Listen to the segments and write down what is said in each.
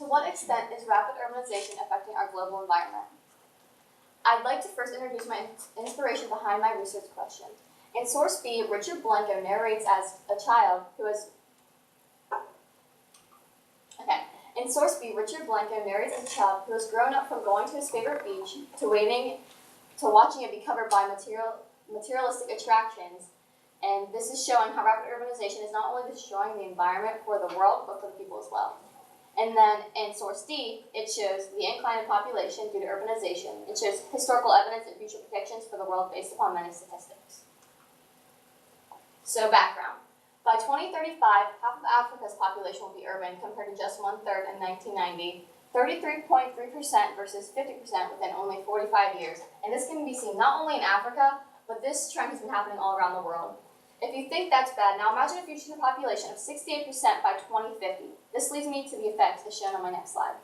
To what extent is rapid urbanization affecting our global environment? I'd like to first introduce my inspiration behind my research question. In source B, Richard Blenko narrates as a child who has grown up from going to his favorite beach to watching it be covered by materialistic attractions. And this is showing how rapid urbanization is not only destroying the environment for the world, but for the people as well. And then in source D, it shows the incline in population due to urbanization. It shows historical evidence and future predictions for the world based upon many statistics. So background. By 2035, half of Africa's population will be urban compared to just 1/3 in 1990, 33.3% versus 50% within only 45 years. And this can be seen not only in Africa, but this trend has been happening all around the world. If you think that's bad, now imagine a future population of 68% by 2050. This leads me to the effects as shown on my next slide.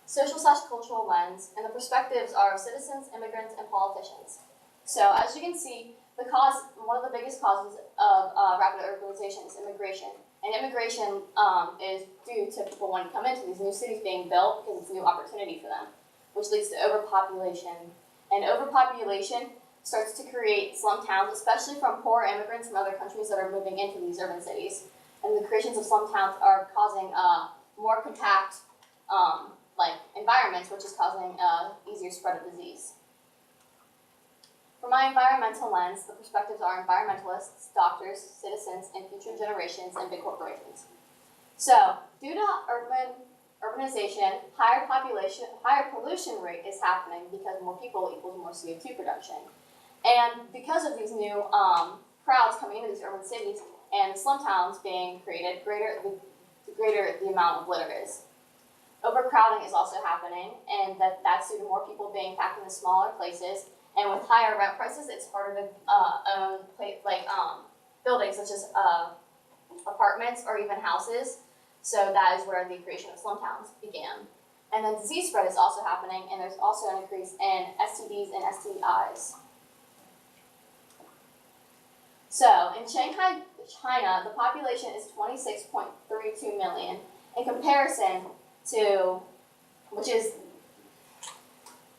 Social/cultural lens, and the perspectives are of citizens, immigrants, and politicians. So as you can see, one of the biggest causes of rapid urbanization is immigration. And immigration is due to people wanting to come into these new cities being built because it's a new opportunity for them, which leads to overpopulation. And overpopulation starts to create slum towns, especially from poor immigrants from other countries that are moving into these urban cities. And the creations of slum towns are causing more compact environments, which is causing easier spread of disease. From my environmental lens, the perspectives are environmentalists, doctors, citizens, and future generations, and big corporations. So, due to urbanization, higher pollution rate is happening because more people equals more CO2 production. And because of these new crowds coming into these urban cities and slum towns being created, the greater the amount of litter is. Overcrowding is also happening, and that's due to more people being packed into smaller places. And with higher rent prices, it's harder to own buildings such as apartments or even houses. So that is where the creation of slum towns began. And then disease spread is also happening, and there's also an increase in STDs and STIs. So in Shanghai, China, the population is 26.32 million in comparison to, which is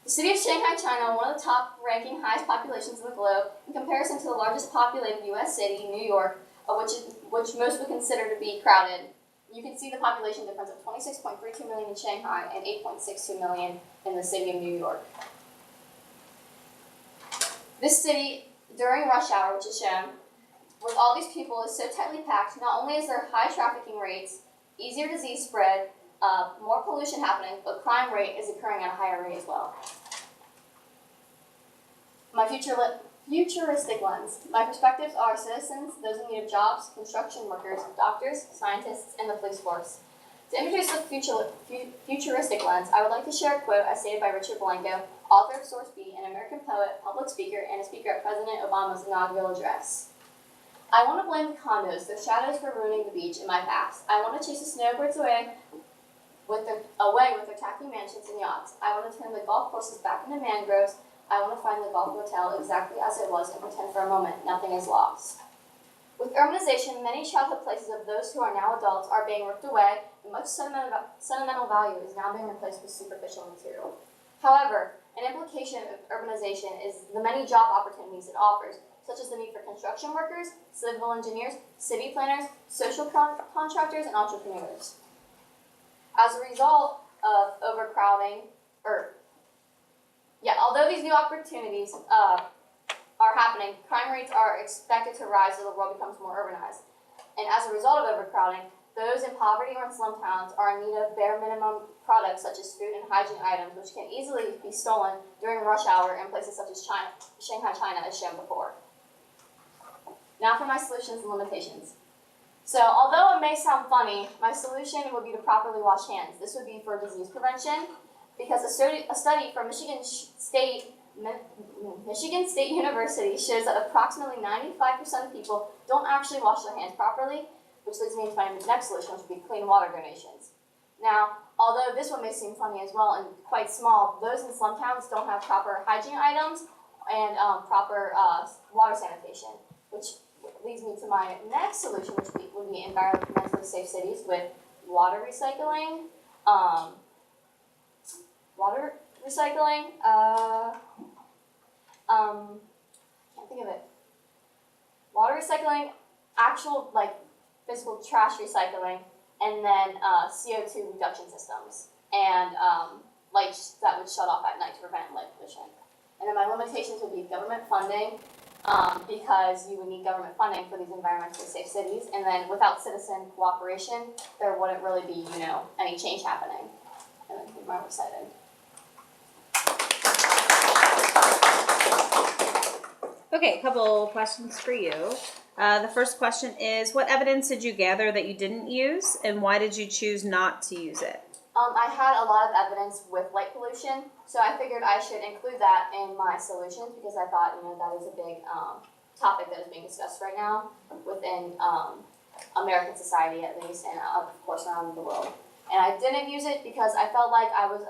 the city of Shanghai, China, one of the top ranking highest populations in the globe, in comparison to the largest populated U.S. city, New York, which most would consider to be crowded. You can see the population difference of 26.32 million in Shanghai and 8.62 million in the city of New York. This city, during rush hour, which is shown, with all these people, is so tightly packed, not only is there high trafficking rates, easier disease spread, more pollution happening, but crime rate is occurring at a higher rate as well. My futuristic lens. My perspectives are citizens, those in need of jobs, construction workers, doctors, scientists, and the police force. To introduce the futuristic lens, I would like to share a quote as stated by Richard Blenko, author of Source B, an American poet, public speaker, and a speaker at President Obama's inaugural address. I want to blame the condos, their shadows for ruining the beach in my past. I want to chase the snowbirds away with their tacky mansions and yachts. I want to turn the golf courses back into mangroves. I want to find the golf hotel exactly as it was and pretend for a moment nothing is lost. With urbanization, many childhood places of those who are now adults are being ripped away, and much sentimental value is now being replaced with superficial material. However, an implication of urbanization is the many job opportunities it offers, such as the need for construction workers, civil engineers, city planners, social contractors, and entrepreneurs. As a result of overcrowding, although these new opportunities are happening, crime rates are expected to rise as the world becomes more urbanized. And as a result of overcrowding, those in poverty or in slum towns are in need of bare minimum products such as food and hygiene items, which can easily be stolen during rush hour in places such as Shanghai, China, as shown before. Now for my solutions and limitations. So although it may sound funny, my solution would be to properly wash hands. This would be for disease prevention, because a study from Michigan State University shows that approximately 95% of people don't actually wash their hands properly, which leads me into my next solution, which would be clean water donations. Now, although this one may seem funny as well and quite small, those in slum towns don't have proper hygiene items and proper water sanitation, which leads me to my next solution, which would be environmentally safe cities with water recycling. Water recycling. Can't think of it. Water recycling, actual like physical trash recycling, and then CO2 reduction systems, and lights that would shut off at night to prevent light pollution. And then my limitations would be government funding, because you would need government funding for these environmentally safe cities, and then without citizen cooperation, there wouldn't really be, any change happening. And then I'm excited. Okay, a couple questions for you. The first question is, what evidence did you gather that you didn't use, and why did you choose not to use it? I had a lot of evidence with light pollution, so I figured I should include that in my solutions because I thought, that is a big topic that is being discussed right now within American society at least, and of course around the world. And I didn't use it because I felt like I was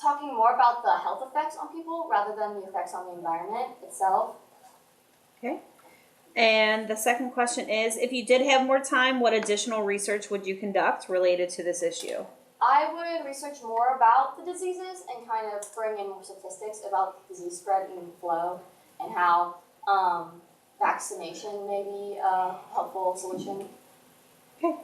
talking more about the health effects on people rather than the effects on the environment itself. Okay. And the second question is, if you did have more time, what additional research would you conduct related to this issue? I would research more about the diseases and kind of bring in more statistics about disease spread and flow and how vaccination may be a helpful solution. Okay.